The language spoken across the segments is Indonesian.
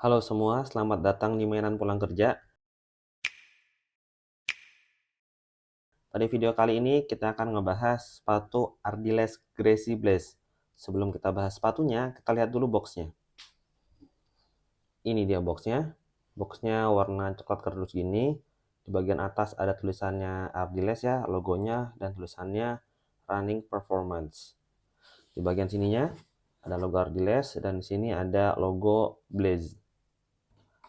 Halo semua, selamat datang di mainan pulang kerja. Pada video kali ini kita akan ngebahas sepatu Ardiles Gracie Blaze. Sebelum kita bahas sepatunya, kita lihat dulu boxnya. Ini dia boxnya. Boxnya warna coklat kardus gini. Di bagian atas ada tulisannya Ardiles ya, logonya, dan tulisannya Running Performance. Di bagian sininya ada logo Ardiles dan di sini ada logo Blaze.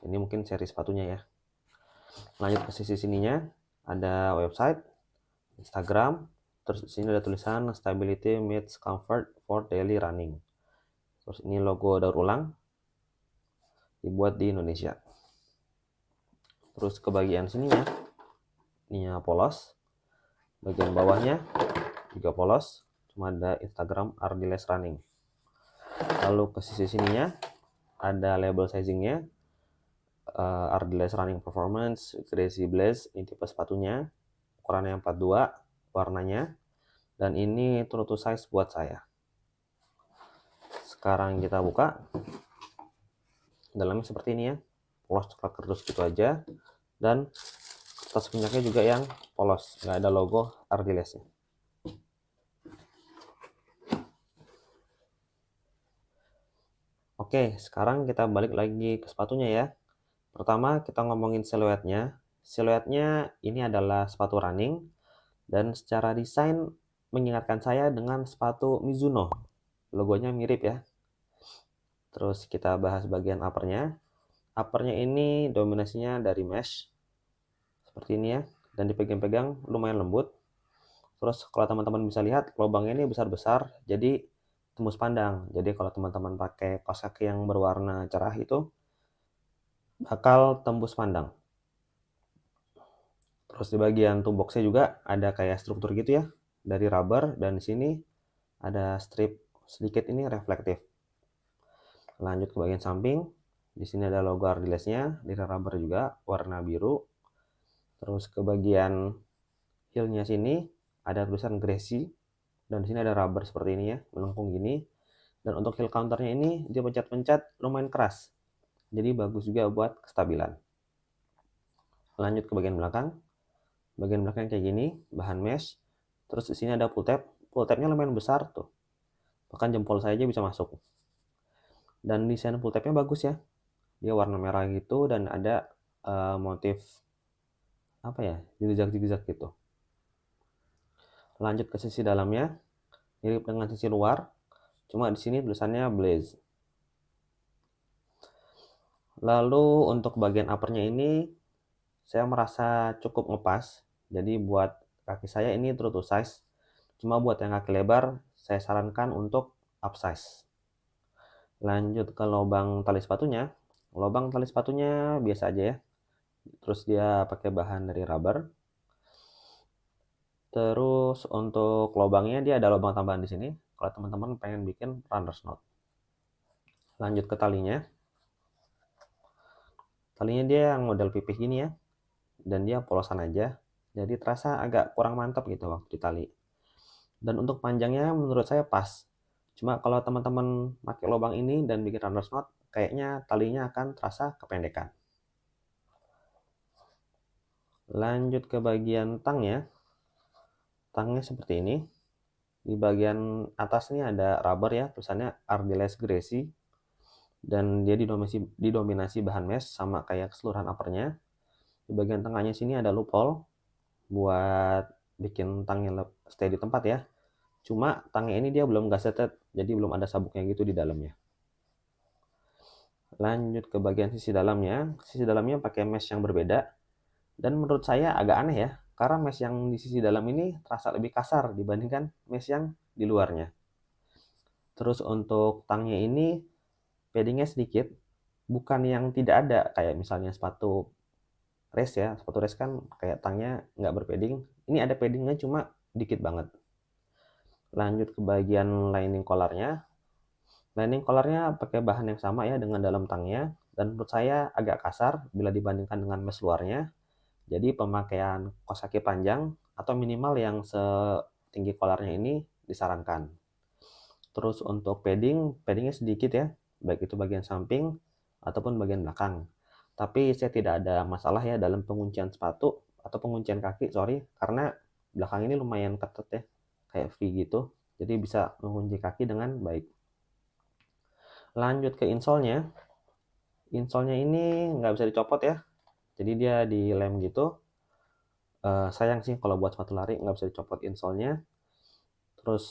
Ini mungkin seri sepatunya ya. Lanjut ke sisi sininya ada website, Instagram, terus di sini ada tulisan Stability Meets Comfort for Daily Running. Terus ini logo daur ulang, dibuat di Indonesia. Terus ke bagian sininya, ininya polos, bagian bawahnya juga polos, cuma ada Instagram Ardiles Running. Lalu ke sisi sininya ada label sizingnya, Ardiles Running Performance Gracie Blaze, ini tipe sepatunya, ukurannya 42, warnanya, dan ini true to size buat saya. Sekarang kita buka. Dalamnya seperti ini ya, polos coklat kardus gitu aja, dan kertas minyaknya juga yang polos, nggak ada logo Ardilesnya. Oke, sekarang kita balik lagi ke sepatunya ya. Pertama kita ngomongin siluetnya. Siluetnya ini adalah sepatu running, dan secara desain mengingatkan saya dengan sepatu Mizuno. Logonya mirip ya. Terus kita bahas bagian uppernya. Uppernya ini dominasinya dari mesh, seperti ini ya, dan dipegang-pegang lumayan lembut. Terus kalau teman-teman bisa lihat lubangnya ini besar-besar, jadi tembus pandang. Jadi kalau teman-teman pakai kaos kaki yang berwarna cerah itu bakal tembus pandang. Terus di bagian toe boxnya juga ada kayak struktur gitu ya, dari rubber, dan di sini ada strip sedikit ini reflektif. Lanjut ke bagian samping, di sini ada logo Ardilesnya, dari rubber juga warna biru. Terus ke bagian heelnya sini ada tulisan Gracie, dan di sini ada rubber seperti ini ya, melengkung gini. Dan untuk heel counternya ini dia pencet-pencet lumayan keras, jadi bagus juga buat kestabilan. Lanjut ke bagian belakang. Bagian belakang kayak gini, bahan mesh. Terus di sini ada pull tab. Pull tabnya lumayan besar tuh, bahkan jempol saya aja bisa masuk. Dan desain pull tabnya bagus ya, dia warna merah gitu, dan ada motif apa ya, zigzag-zigzag gitu. Lanjut ke sisi dalamnya, mirip dengan sisi luar, cuma di sini tulisannya Blaze. Lalu untuk bagian uppernya ini saya merasa cukup ngepas, jadi buat kaki saya ini true to size. Cuma buat yang kaki lebar saya sarankan untuk upsize. Lanjut ke lubang tali sepatunya. Lubang tali sepatunya biasa aja ya, terus dia pakai bahan dari rubber. Terus untuk lubangnya dia ada lubang tambahan di sini kalau teman-teman pengen bikin runner's knot. Lanjut ke talinya. Talinya dia yang model pipih gini ya, dan dia polosan aja, jadi terasa agak kurang mantap gitu waktu ditali. Dan untuk panjangnya menurut saya pas, cuma kalau teman-teman pakai lubang ini dan bikin runner's knot, kayaknya talinya akan terasa kependekan. Lanjut ke bagian tangnya. Tangnya seperti ini. Di bagian atas ini ada rubber ya, tulisannya Ardiles Gracie, dan dia didominasi bahan mesh sama kayak keseluruhan uppernya. Di bagian tengahnya sini ada loophole buat bikin tangnya stay di tempat ya. Cuma tangnya ini dia belum gazeted, jadi belum ada sabuknya gitu di dalamnya. Lanjut ke bagian sisi dalamnya. Sisi dalamnya pakai mesh yang berbeda, dan menurut saya agak aneh ya, karena mesh yang di sisi dalam ini terasa lebih kasar dibandingkan mesh yang di luarnya. Terus untuk tangnya ini paddingnya sedikit, bukan yang tidak ada kayak misalnya sepatu race ya. Sepatu race kan kayak tangnya nggak berpadding, ini ada paddingnya cuma dikit banget. Lanjut ke bagian lining collarnya. Lining collarnya pakai bahan yang sama ya dengan dalam tangnya, dan menurut saya agak kasar bila dibandingkan dengan mesh luarnya. Jadi pemakaian kaos kaki panjang atau minimal yang setinggi collarnya ini disarankan. Terus untuk paddingnya sedikit ya, baik itu bagian samping ataupun bagian belakang. Tapi saya tidak ada masalah ya dalam penguncian sepatu atau penguncian kaki, sorry, karena belakang ini lumayan ketat ya, kayak V gitu. Jadi bisa mengunci kaki dengan baik. Lanjut ke insole-nya. Insole-nya ini nggak bisa dicopot ya. Jadi dia dilem gitu. Sayang sih kalau buat sepatu lari nggak bisa dicopot insole-nya. Terus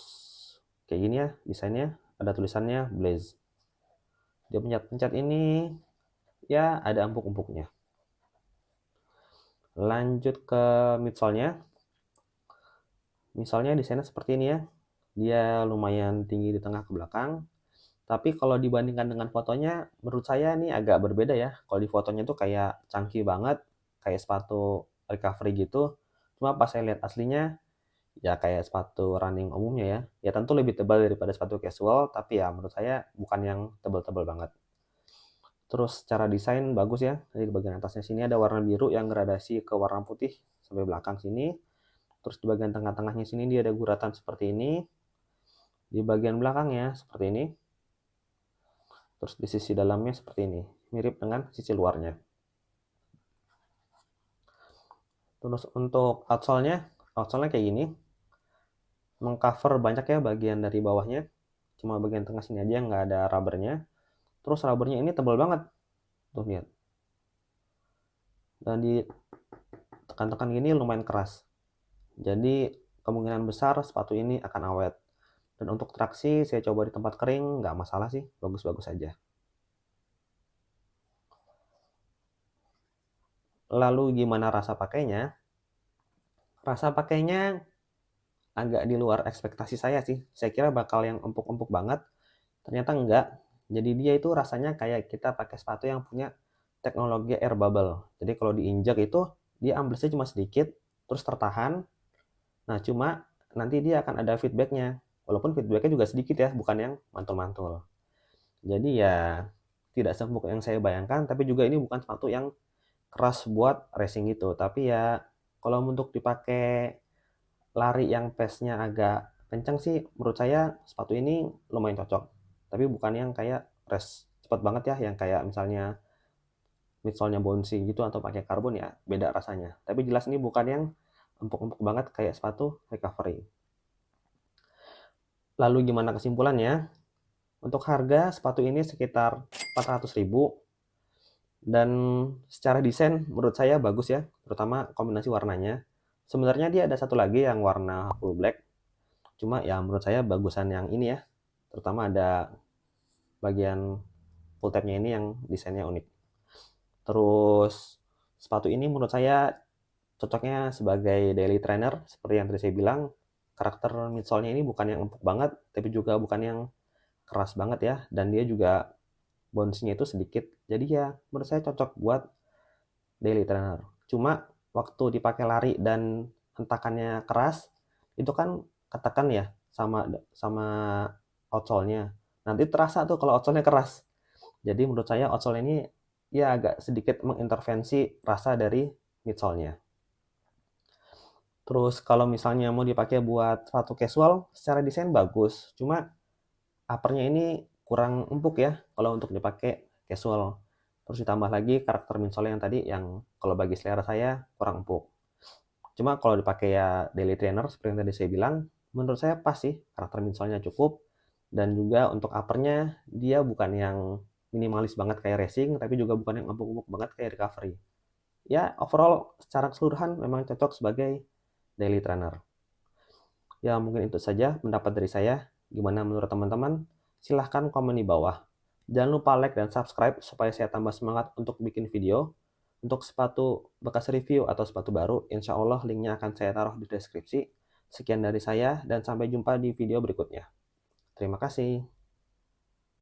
kayak gini ya desainnya, ada tulisannya Blaze. Dia pencet-pencet ini ya ada empuk-empuknya. Lanjut ke midsole-nya. Misalnya desainnya seperti ini ya. Dia lumayan tinggi di tengah ke belakang. Tapi kalau dibandingkan dengan fotonya, menurut saya ini agak berbeda ya. Kalau di fotonya tuh kayak chunky banget, kayak sepatu recovery gitu. Cuma pas saya lihat aslinya, ya kayak sepatu running umumnya ya. Ya tentu lebih tebal daripada sepatu casual, tapi ya menurut saya bukan yang tebal-tebal banget. Terus secara desain bagus ya. Jadi di bagian atasnya sini ada warna biru yang gradasi ke warna putih sampai belakang sini. Terus di bagian tengah-tengahnya sini dia ada guratan seperti ini. Di bagian belakangnya seperti ini. Terus di sisi dalamnya seperti ini. Mirip dengan sisi luarnya. Terus untuk outsole-nya kayak gini. Mengcover banyak ya bagian dari bawahnya. Cuma bagian tengah sini aja yang nggak ada rubbernya. Terus rubbernya ini tebal banget. Tuh lihat. Dan di tekan-tekan gini lumayan keras. Jadi kemungkinan besar sepatu ini akan awet. Dan untuk traksi saya coba di tempat kering, nggak masalah sih, bagus-bagus aja. Lalu gimana rasa pakainya? Rasa pakainya agak di luar ekspektasi saya sih. Saya kira bakal yang empuk-empuk banget, ternyata enggak. Jadi dia itu rasanya kayak kita pakai sepatu yang punya teknologi air bubble. Jadi kalau diinjak itu dia amblesnya cuma sedikit, terus tertahan. Nah cuma nanti dia akan ada feedbacknya. Walaupun feedbacknya juga sedikit ya, bukan yang mantul-mantul. Jadi ya tidak seempuk yang saya bayangkan, tapi juga ini bukan sepatu yang keras buat racing gitu. Tapi ya kalau untuk dipakai lari yang pace-nya agak kencang sih, menurut saya sepatu ini lumayan cocok. Tapi bukan yang kayak race cepat banget ya, yang kayak misalnya midsole-nya bouncy gitu atau pakai karbon ya, beda rasanya. Tapi jelas ini bukan yang empuk-empuk banget kayak sepatu recovery. Lalu gimana kesimpulannya? Untuk harga sepatu ini sekitar 400.000 dan secara desain menurut saya bagus ya, terutama kombinasi warnanya. Sebenarnya dia ada satu lagi yang warna full black, cuma ya menurut saya bagusan yang ini ya, terutama ada bagian full tab-nya ini yang desainnya unik. Terus sepatu ini menurut saya cocoknya sebagai daily trainer, seperti yang tadi saya bilang. Karakter midsole-nya ini bukan yang empuk banget, tapi juga bukan yang keras banget ya, dan dia juga bounce-nya itu sedikit. Jadi ya menurut saya cocok buat daily trainer. Cuma waktu dipakai lari dan hentakannya keras, itu kan ketekan ya sama sama outsole-nya. Nanti terasa tuh kalau outsole-nya keras. Jadi menurut saya outsole ini ya agak sedikit mengintervensi rasa dari midsole-nya. Terus kalau misalnya mau dipakai buat sepatu casual, secara desain bagus. Cuma uppernya ini kurang empuk ya kalau untuk dipakai casual. Terus ditambah lagi karakter midsole yang tadi yang kalau bagi selera saya kurang empuk. Cuma kalau dipakai ya daily trainer seperti yang tadi saya bilang, menurut saya pas sih, karakter midsole-nya cukup. Dan juga untuk uppernya dia bukan yang minimalis banget kayak racing, tapi juga bukan yang empuk-empuk banget kayak recovery. Ya overall secara keseluruhan memang cocok sebagai daily trainer. Ya mungkin itu saja pendapat dari saya. Gimana menurut teman-teman? Silahkan komen di bawah. Jangan lupa like dan subscribe supaya saya tambah semangat untuk bikin video. Untuk sepatu bekas review atau sepatu baru, insya Allah linknya akan saya taruh di deskripsi. Sekian dari saya dan sampai jumpa di video berikutnya. Terima kasih.